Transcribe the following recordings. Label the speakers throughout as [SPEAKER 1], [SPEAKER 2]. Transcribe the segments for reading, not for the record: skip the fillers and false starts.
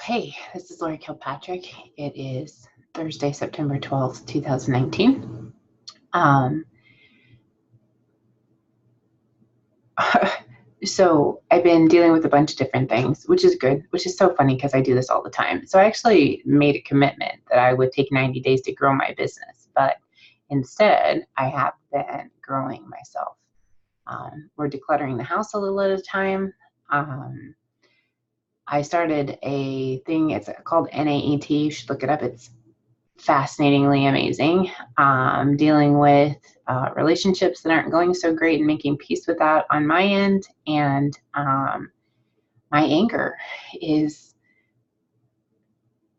[SPEAKER 1] Hey, this is Lori Kilpatrick. It is Thursday, September 12th, 2019. So I've been dealing with a bunch of different things, which is good, which is so funny because I do this all the time. So I actually made a commitment that I would take 90 days to grow my business, but instead I have been growing myself. We're decluttering the house a little at a time. I started a thing, it's called NAET. You should look it up. It's fascinatingly amazing. Dealing with relationships that aren't going so great and making peace with that on my end. And my anger is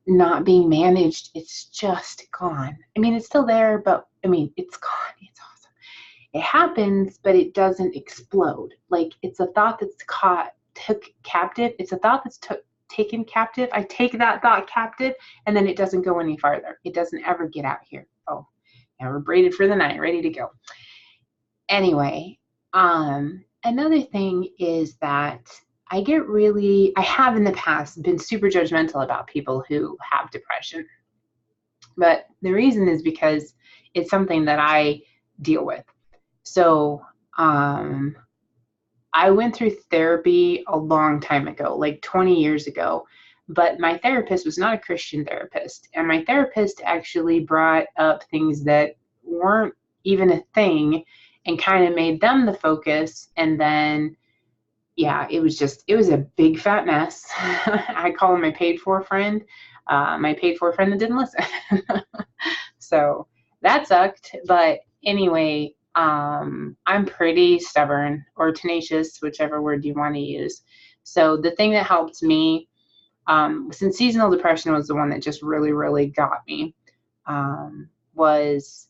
[SPEAKER 1] not being managed. It's just gone. I mean, it's still there, but I mean, it's gone. It's awesome. It happens, but it doesn't explode. Like, it's a thought that's took captive. It's a thought that's taken captive. I take that thought captive, and then it doesn't go any farther. It doesn't ever get out here. Oh, yeah, we're braided for the night, ready to go. Anyway, another thing is that I have in the past been super judgmental about people who have depression. But the reason is because it's something that I deal with. So, I went through therapy a long time ago, like 20 years ago, but my therapist was not a Christian therapist. And my therapist actually brought up things that weren't even a thing and kind of made them the focus. And then, yeah, it was a big fat mess. I call him my paid for friend. My paid for friend that didn't listen. So that sucked. But anyway, I'm pretty stubborn or tenacious, whichever word you want to use. So the thing that helped me, since seasonal depression was the one that just really, really got me, was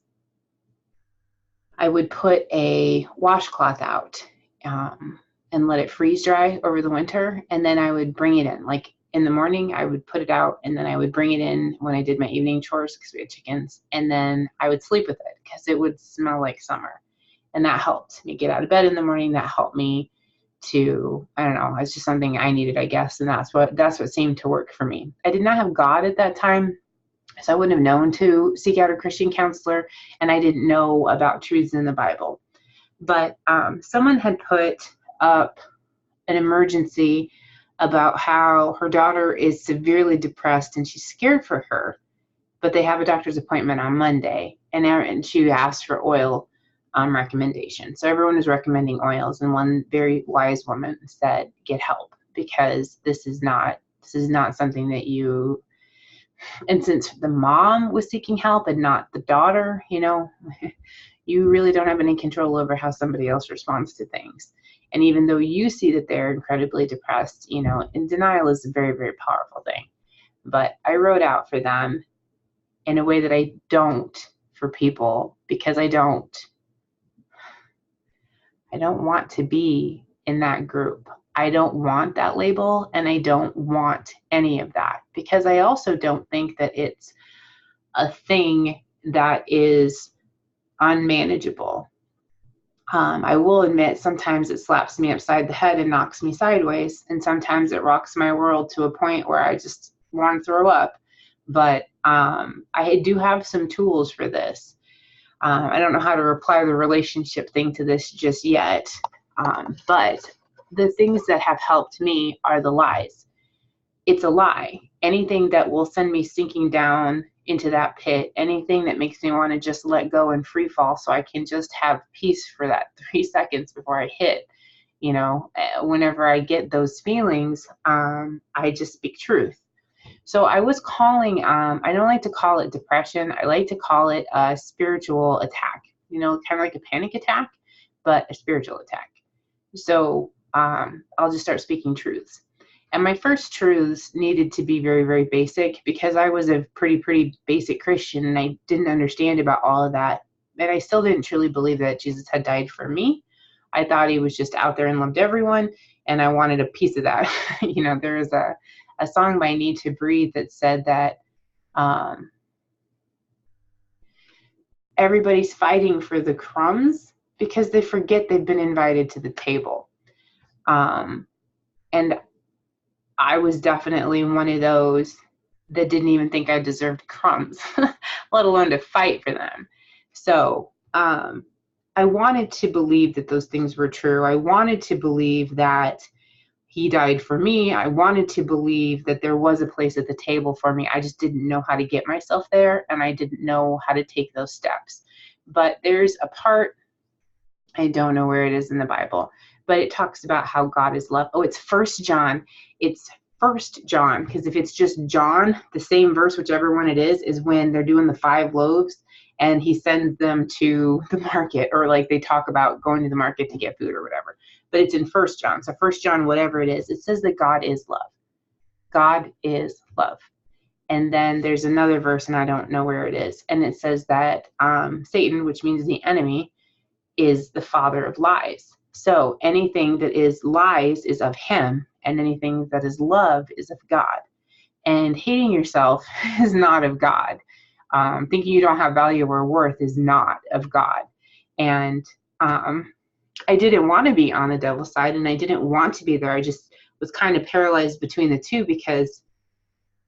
[SPEAKER 1] I would put a washcloth out and let it freeze dry over the winter. And then I would bring it in. Like in the morning, I would put it out, and then I would bring it in when I did my evening chores because we had chickens. And then I would sleep with it because it would smell like summer. And that helped me get out of bed in the morning. That helped me to, I don't know, it's just something I needed, I guess. And that's what seemed to work for me. I did not have God at that time, so I wouldn't have known to seek out a Christian counselor, and I didn't know about truths in the Bible. But someone had put up an emergency about how her daughter is severely depressed and she's scared for her, but they have a doctor's appointment on Monday, and she asked for oil recommendation. So everyone is recommending oils, and one very wise woman said, get help, because this is not something that you, and since the mom was seeking help and not the daughter, you really don't have any control over how somebody else responds to things. And even though you see that they're incredibly depressed, and denial is a very, very powerful thing. But I wrote out for them in a way that I don't for people, because I don't want to be in that group. I don't want that label, and I don't want any of that, because I also don't think that it's a thing that is unmanageable. I will admit sometimes it slaps me upside the head and knocks me sideways, and sometimes it rocks my world to a point where I just want to throw up. But I do have some tools for this. I don't know how to apply the relationship thing to this just yet, but the things that have helped me are the lies. It's a lie. Anything that will send me sinking down into that pit, anything that makes me want to just let go and free fall so I can just have peace for that 3 seconds before I hit, whenever I get those feelings, I just speak truth. So I was calling, I don't like to call it depression. I like to call it a spiritual attack, kind of like a panic attack, but a spiritual attack. So I'll just start speaking truths. And my first truths needed to be very, very basic, because I was a pretty basic Christian, and I didn't understand about all of that. And I still didn't truly believe that Jesus had died for me. I thought he was just out there and loved everyone, and I wanted a piece of that. There is a song by Need to Breathe that said that everybody's fighting for the crumbs because they forget they've been invited to the table. And I was definitely one of those that didn't even think I deserved crumbs, let alone to fight for them. So I wanted to believe that those things were true. I wanted to believe that he died for me. I wanted to believe that there was a place at the table for me. I just didn't know how to get myself there, and I didn't know how to take those steps. But there's a part, I don't know where it is in the Bible, but it talks about how God is love. Oh, it's First John. It's First John, because if it's just John, the same verse, whichever one it is when they're doing the 5 loaves and he sends them to the market, or like they talk about going to the market to get food or whatever. But it's in First John. So First John, whatever it is, it says that God is love. God is love. And then there's another verse, and I don't know where it is, and it says that Satan, which means the enemy, is the father of lies. So anything that is lies is of him, and anything that is love is of God. And hating yourself is not of God. Thinking you don't have value or worth is not of God. And I didn't want to be on the devil's side, and I didn't want to be there. I just was kind of paralyzed between the two because,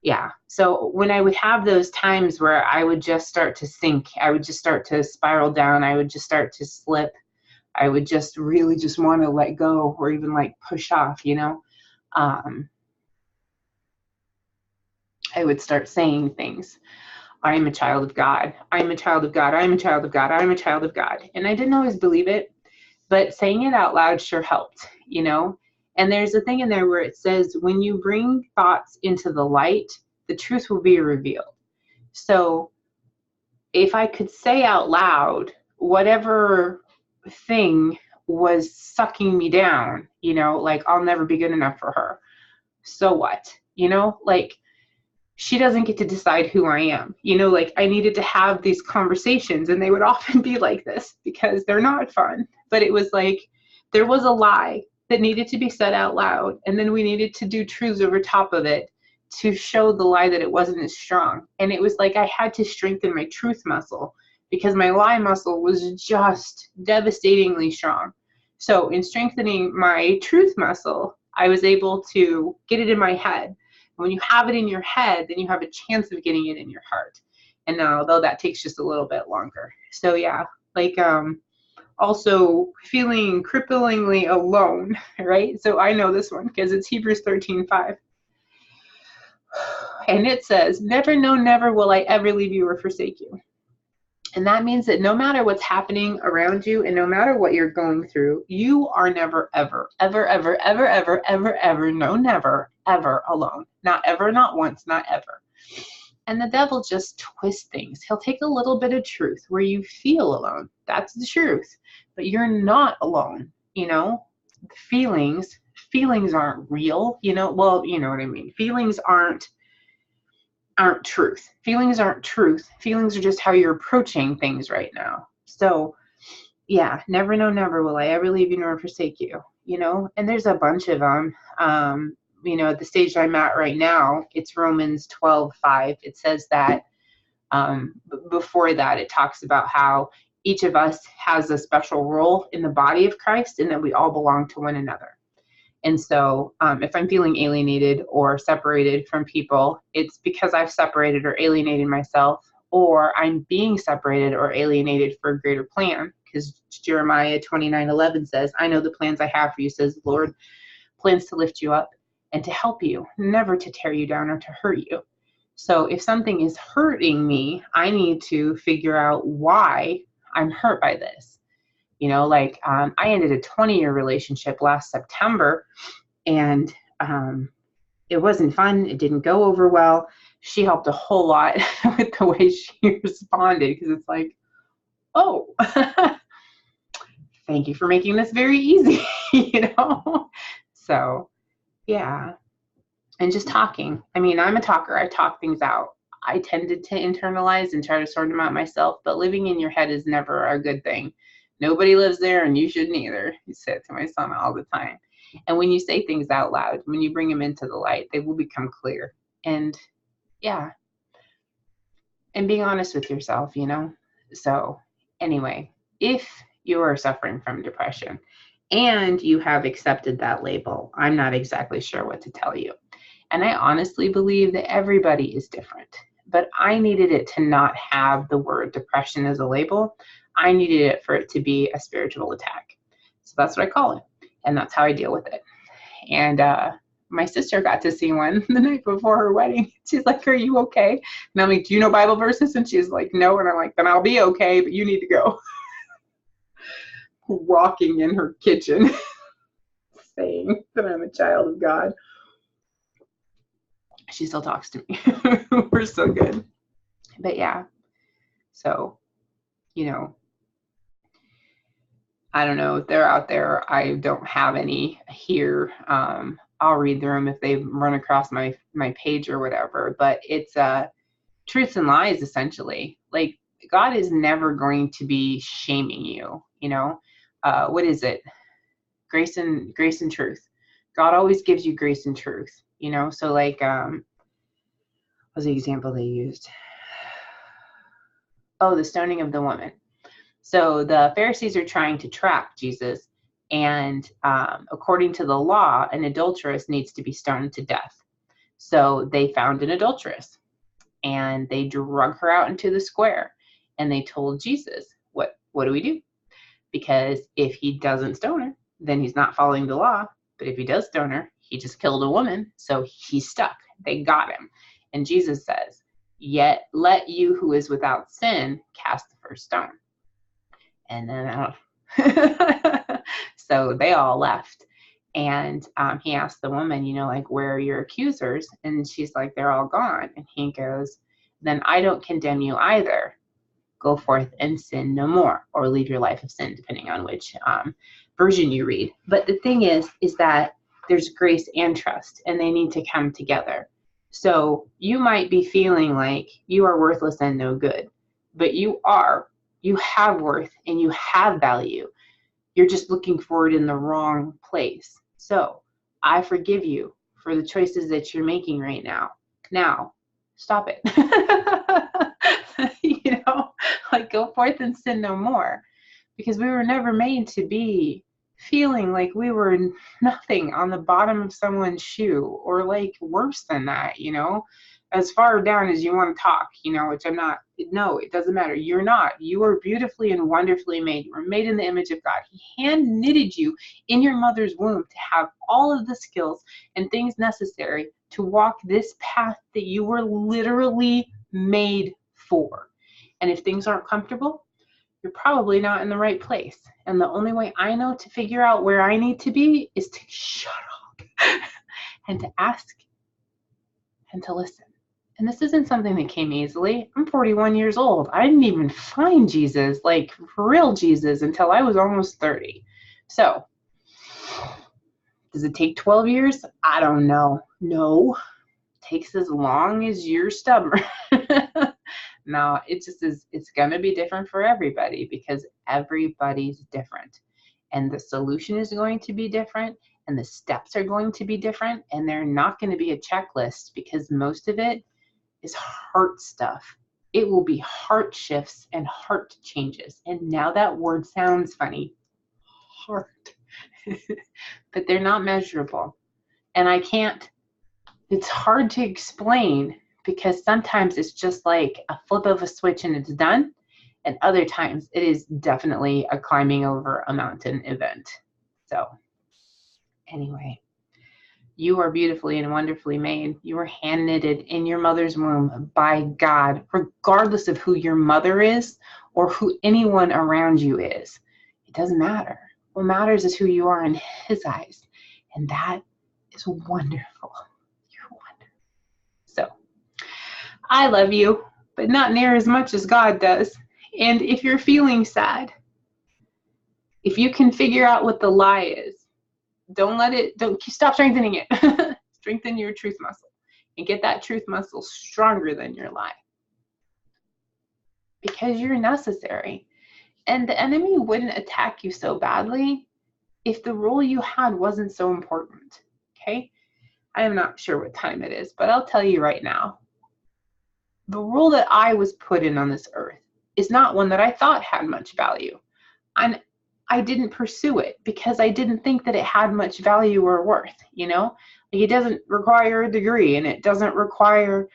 [SPEAKER 1] yeah. So when I would have those times where I would just start to sink, I would just start to spiral down, I would just start to slip, I would just really just want to let go or even like push off, you know. I would start saying things. I am a child of God. I am a child of God. I am a child of God. I am a child of God. And I didn't always believe it, but saying it out loud sure helped, you know. And there's a thing in there where it says, when you bring thoughts into the light, the truth will be revealed. So if I could say out loud whatever thing was sucking me down, you know, like, I'll never be good enough for her. So what? You know, like, she doesn't get to decide who I am. You know, like, I needed to have these conversations, and they would often be like this because they're not fun. But it was like, there was a lie that needed to be said out loud, and then we needed to do truths over top of it to show the lie that it wasn't as strong. And it was like I had to strengthen my truth muscle because my lie muscle was just devastatingly strong. So in strengthening my truth muscle, I was able to get it in my head. When you have it in your head, then you have a chance of getting it in your heart. And now, although that takes just a little bit longer. So yeah, like also feeling cripplingly alone, right? So I know this one because it's Hebrews 13:5. And it says, never, no, never will I ever leave you or forsake you. And that means that no matter what's happening around you and no matter what you're going through, you are never, ever, ever, ever, ever, ever, ever, ever, no, never, ever alone. Not ever, not once, not ever. And the devil just twists things. He'll take a little bit of truth where you feel alone. That's the truth. But you're not alone, you know? Feelings aren't real, you know? Well, you know what I mean. Feelings aren't truth. Feelings aren't truth. Feelings are just how you're approaching things right now. So yeah, never, no, never will I ever leave you nor forsake you, you know? And there's a bunch of them. You know, at the stage I'm at right now, it's Romans 12:5. It says that before that, it talks about how each of us has a special role in the body of Christ and that we all belong to one another. And so if I'm feeling alienated or separated from people, it's because I've separated or alienated myself, or I'm being separated or alienated for a greater plan. Because Jeremiah 29:11 says, I know the plans I have for you, says the Lord, plans to lift you up and to help you, never to tear you down or to hurt you. So if something is hurting me, I need to figure out why I'm hurt by this. You know, like I ended a 20-year relationship last September, and it wasn't fun. It didn't go over well. She helped a whole lot with the way she responded, because it's like, oh, thank you for making this very easy, you know? So, yeah. And just talking. I mean, I'm a talker. I talk things out. I tended to internalize and try to sort them out myself, but living in your head is never a good thing. Nobody lives there, and you shouldn't either. You say it to my son all the time. And when you say things out loud, when you bring them into the light, they will become clear. And yeah, and being honest with yourself, you know? So anyway, if you are suffering from depression and you have accepted that label, I'm not exactly sure what to tell you. And I honestly believe that everybody is different. But I needed it to not have the word depression as a label. I needed it for it to be a spiritual attack. So that's what I call it. And that's how I deal with it. And my sister got to see one the night before her wedding. She's like, "Are you okay?" And I'm like, "Do you know Bible verses?" And she's like, "No." And I'm like, "Then I'll be okay, but you need to go." Rocking in her kitchen, saying that I'm a child of God. She still talks to me. We're so good. But yeah, so, you know, I don't know. They're out there. I don't have any here. I'll read them if they run across my page or whatever. But it's truths and lies, essentially. Like, God is never going to be shaming you. You know, what is it? Grace and truth. God always gives you grace and truth. You know, so like, what was the example they used? Oh, the stoning of the woman. So the Pharisees are trying to trap Jesus, and according to the law, an adulteress needs to be stoned to death. So they found an adulteress, and they drug her out into the square, and they told Jesus, what do we do? Because if he doesn't stone her, then he's not following the law. But if he does stone her, he just killed a woman, so he's stuck. They got him. And Jesus says, "Yet let you who is without sin cast the first stone." And then so they all left. And he asked the woman, you know, like, "Where are your accusers?" And she's like, "They're all gone." And he goes, "Then I don't condemn you either. Go forth and sin no more," or leave your life of sin, depending on which version you read. But the thing is that there's grace and trust, and they need to come together. So you might be feeling like you are worthless and no good, but you have worth and you have value. You're just looking for it in the wrong place. So I forgive you for the choices that you're making right now. Now, stop it. You know, like, go forth and sin no more, because we were never made to be feeling like we were nothing on the bottom of someone's shoe, or like worse than that, you know, as far down as you want to talk, you know, which I'm not. No, it doesn't matter. You're not. You are beautifully and wonderfully made. You were made in the image of God. He hand knitted you in your mother's womb to have all of the skills and things necessary to walk this path that you were literally made for. And if things aren't comfortable, you're probably not in the right place. And the only way I know to figure out where I need to be is to shut up and to ask and to listen. And this isn't something that came easily. I'm 41 years old. I didn't even find Jesus, like real Jesus, until I was almost 30. So, does it take 12 years? I don't know. No. It takes as long as you're stubborn. No, it just is. It's going to be different for everybody, because everybody's different. And the solution is going to be different, and the steps are going to be different, and they're not going to be a checklist, because most of it is heart stuff. It will be heart shifts and heart changes. And now that word sounds funny, heart, but they're not measurable. And it's hard to explain, because sometimes it's just like a flip of a switch and it's done. And other times it is definitely a climbing over a mountain event. So anyway, you are beautifully and wonderfully made. You were hand knitted in your mother's womb by God, regardless of who your mother is or who anyone around you is. It doesn't matter. What matters is who you are in His eyes. And that is wonderful. You're wonderful. So I love you, but not near as much as God does. And if you're feeling sad, if you can figure out what the lie is, don't stop strengthening it. Strengthen your truth muscle and get that truth muscle stronger than your lie, because you're necessary. And the enemy wouldn't attack you so badly if the role you had wasn't so important. Okay? I am not sure what time it is, but I'll tell you right now. The role that I was put in on this earth is not one that I thought had much value. And I didn't pursue it because I didn't think that it had much value or worth, you know? Like, it doesn't require a degree, and it doesn't require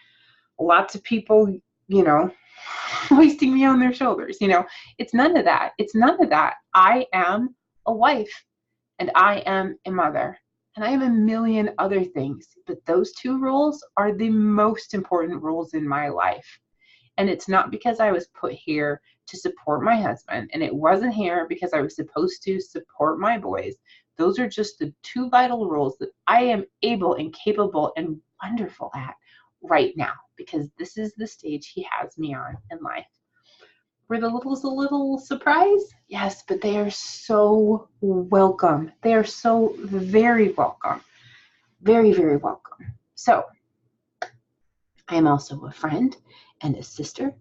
[SPEAKER 1] lots of people, you know, hoisting me on their shoulders, you know? It's none of that. It's none of that. I am a wife, and I am a mother, and I am a million other things, but those two roles are the most important roles in my life. And it's not because I was put here to support my husband, and it wasn't here because I was supposed to support my boys. Those are just the two vital roles that I am able and capable and wonderful at right now, because this is the stage he has me on in life. Were the littles a little surprised? Yes, but they are so welcome. They are so very welcome. Very, very welcome. So, I am also a friend and a sister.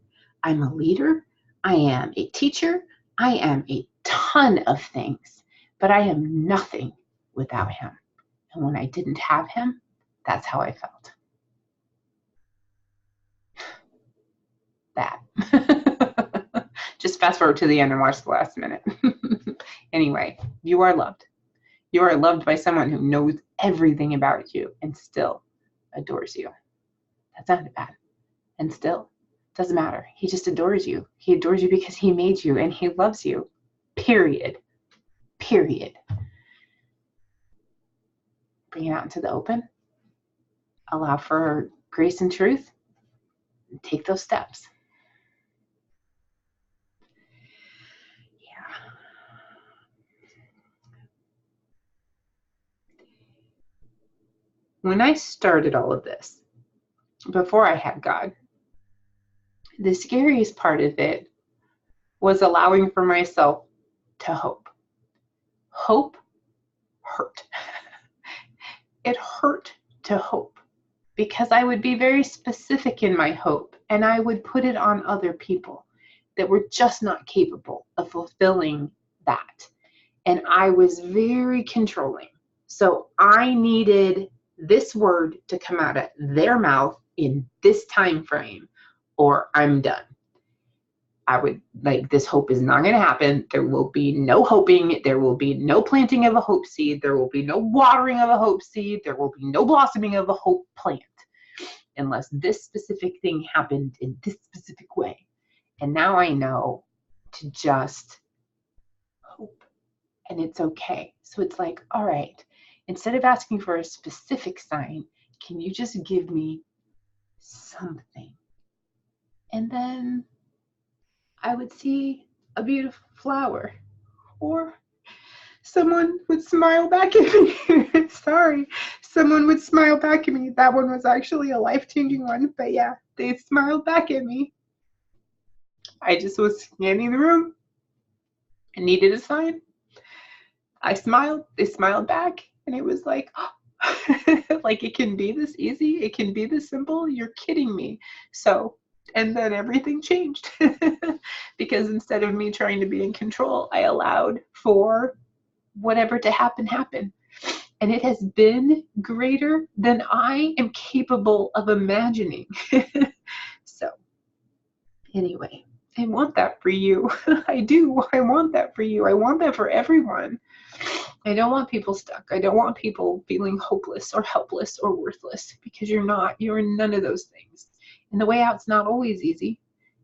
[SPEAKER 1] I'm a leader. I am a teacher. I am a ton of things, but I am nothing without him. And when I didn't have him, that's how I felt. That. Just fast forward to the end and watch the last minute. Anyway, you are loved. You are loved by someone who knows everything about you and still adores you. That's not bad. And still, doesn't matter. He just adores you. He adores you because he made you and he loves you. Period. Period. Bring it out into the open. Allow for grace and truth. And take those steps. Yeah. When I started all of this, before I had God, the scariest part of it was allowing for myself to hope. Hope hurt. It hurt to hope because I would be very specific in my hope and I would put it on other people that were just not capable of fulfilling that. And I was very controlling. So I needed this word to come out of their mouth in this time frame or I'm done. I would like, this hope is not going to happen. There will be no hoping. There will be no planting of a hope seed. There will be no watering of a hope seed. There will be no blossoming of a hope plant unless this specific thing happened in this specific way. And now I know to just hope, and it's okay. So it's like, all right, instead of asking for a specific sign, can you just give me something? And then I would see a beautiful flower, or someone would smile back at me. Sorry, someone would smile back at me. That one was actually a life-changing one, but yeah, they smiled back at me. I just was scanning the room and needed a sign. I smiled, they smiled back, and it was like, like, it can be this easy, it can be this simple, you're kidding me. So, and then everything changed because instead of me trying to be in control, I allowed for whatever to happen. And it has been greater than I am capable of imagining. So anyway, I want that for you. I do. I want that for you. I want that for everyone. I don't want people stuck. I don't want people feeling hopeless or helpless or worthless, because you're not. You're none of those things. And the way out's not always easy.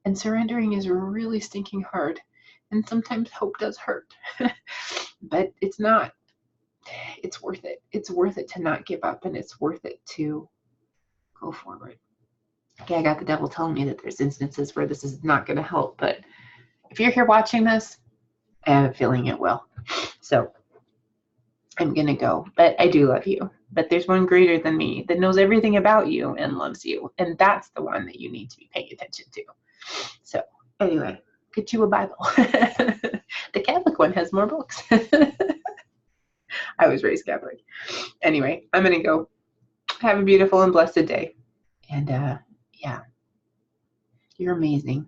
[SPEAKER 1] And surrendering is really stinking hard. And sometimes hope does hurt. But it's not. It's worth it. It's worth it to not give up, and it's worth it to go forward. Okay, I got the devil telling me that there's instances where this is not going to help, but if you're here watching this, I have a feeling it will. So I'm going to go, but I do love you. But there's one greater than me that knows everything about you and loves you, and that's the one that you need to be paying attention to. So anyway, get you a Bible. The Catholic one has more books. I was raised Catholic. Anyway, I'm going to go. Have a beautiful and blessed day. And yeah, you're amazing.